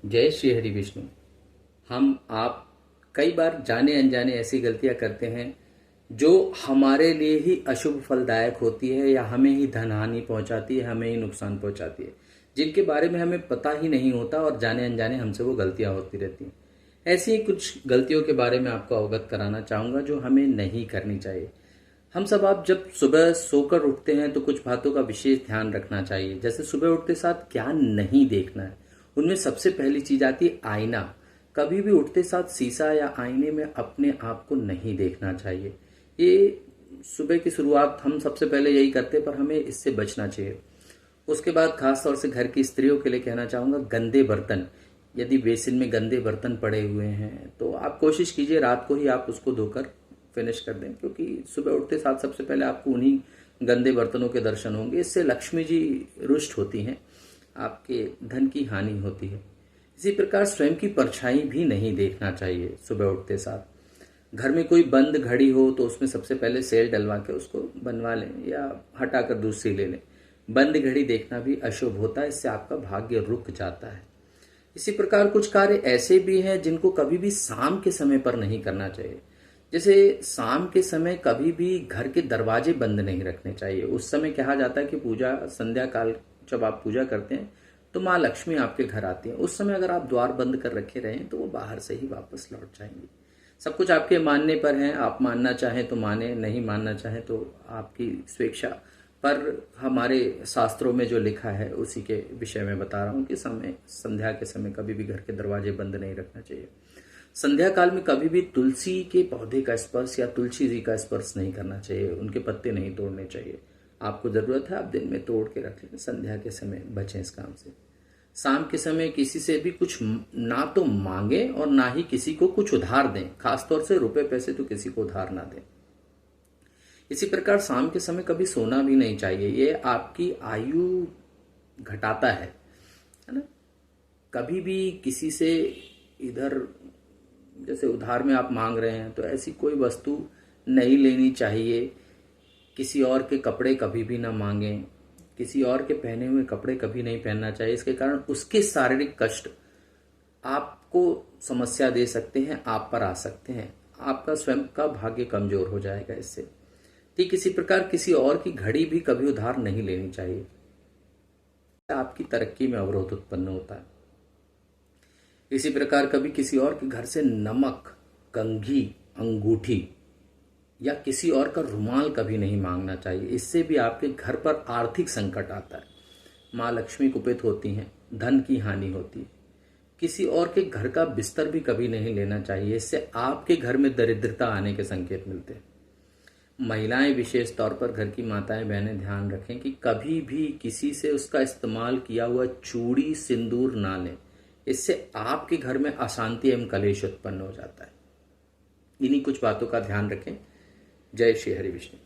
जय श्री हरि विष्णु। हम आप कई बार जाने अनजाने ऐसी गलतियां करते हैं जो हमारे लिए ही अशुभ फलदायक होती है या हमें ही धनहानि पहुंचाती है, हमें ही नुकसान पहुंचाती है, जिनके बारे में हमें पता ही नहीं होता और जाने अनजाने हमसे वो गलतियां होती रहती हैं। ऐसी ही कुछ गलतियों के बारे में आपको अवगत कराना चाहूंगा जो हमें नहीं करनी चाहिए। हम सब आप जब सुबह सोकर उठते हैं तो कुछ बातों का विशेष ध्यान रखना चाहिए। जैसे सुबह उठते साथ क्या नहीं देखना है, उनमें सबसे पहली चीज आती है आईना। कभी भी उठते साथ शीशा या आईने में अपने आप को नहीं देखना चाहिए। ये सुबह की शुरुआत हम सबसे पहले यही करते हैं, पर हमें इससे बचना चाहिए। उसके बाद खास तौर से घर की स्त्रियों के लिए कहना चाहूंगा, गंदे बर्तन, यदि बेसिन में गंदे बर्तन पड़े हुए हैं तो आप कोशिश कीजिए रात को ही आप उसको धोकर फिनिश कर दें, क्योंकि सुबह उठते साथ सबसे पहले आपको उन्हीं गंदे बर्तनों के दर्शन होंगे। इससे लक्ष्मी जी रुष्ट होती हैं, आपके धन की हानि होती है। इसी प्रकार स्वयं की परछाई भी नहीं देखना चाहिए सुबह उठते साथ। घर में कोई बंद घड़ी हो तो उसमें सबसे पहले सेल डलवा के उसको बनवा लें या हटाकर दूसरी ले लें। बंद घड़ी देखना भी अशुभ होता है, इससे आपका भाग्य रुक जाता है। इसी प्रकार कुछ कार्य ऐसे भी हैं जिनको कभी भी शाम के समय पर नहीं करना चाहिए। जैसे शाम के समय कभी भी घर के दरवाजे बंद नहीं रखने चाहिए। उस समय कहा जाता है कि पूजा संध्या काल जब आप पूजा करते हैं तो माँ लक्ष्मी आपके घर आती है। उस समय अगर आप द्वार बंद कर रखे रहें तो वो बाहर से ही वापस लौट जाएंगी। सब कुछ आपके मानने पर है, आप मानना चाहें तो माने, नहीं मानना चाहें तो आपकी स्वेच्छा। पर हमारे शास्त्रों में जो लिखा है उसी के विषय में बता रहा हूँ कि समय संध्या के समय कभी भी घर के दरवाजे बंद नहीं रखना चाहिए। संध्या काल में कभी भी तुलसी के पौधे का स्पर्श या तुलसी जी का स्पर्श नहीं करना चाहिए, उनके पत्ते नहीं तोड़ने चाहिए। आपको जरूरत है आप दिन में तोड़ के रख लें, संध्या के समय बचें इस काम से। शाम के समय किसी से भी कुछ ना तो मांगे और ना ही किसी को कुछ उधार दें, खासतौर से रुपए पैसे तो किसी को उधार ना दें। इसी प्रकार शाम के समय कभी सोना भी नहीं चाहिए, ये आपकी आयु घटाता है ना। कभी भी किसी से इधर जैसे उधार में आप मांग रहे हैं तो ऐसी कोई वस्तु नहीं लेनी चाहिए। किसी और के कपड़े कभी भी ना मांगें, किसी और के पहने हुए कपड़े कभी नहीं पहनना चाहिए। इसके कारण उसके शारीरिक कष्ट आपको समस्या दे सकते हैं, आप पर आ सकते हैं, आपका स्वयं का भाग्य कमजोर हो जाएगा इससे। ठीक इसी प्रकार किसी और की घड़ी भी कभी उधार नहीं लेनी चाहिए, आपकी तरक्की में अवरोध उत्पन्न होता है। इसी प्रकार कभी किसी और के घर से नमक, कंघी, अंगूठी या किसी और का रुमाल कभी नहीं मांगना चाहिए। इससे भी आपके घर पर आर्थिक संकट आता है, माँ लक्ष्मी कुपित होती हैं, धन की हानि होती है। किसी और के घर का बिस्तर भी कभी नहीं लेना चाहिए, इससे आपके घर में दरिद्रता आने के संकेत मिलते हैं। महिलाएं विशेष तौर पर, घर की माताएं बहनें ध्यान रखें कि कभी भी किसी से उसका इस्तेमाल किया हुआ चूड़ी सिंदूर ना लें, इससे आपके घर में अशांति एवं कलेश उत्पन्न हो जाता है। इन्हीं कुछ बातों का ध्यान रखें। जय श्री हरि विष्णु।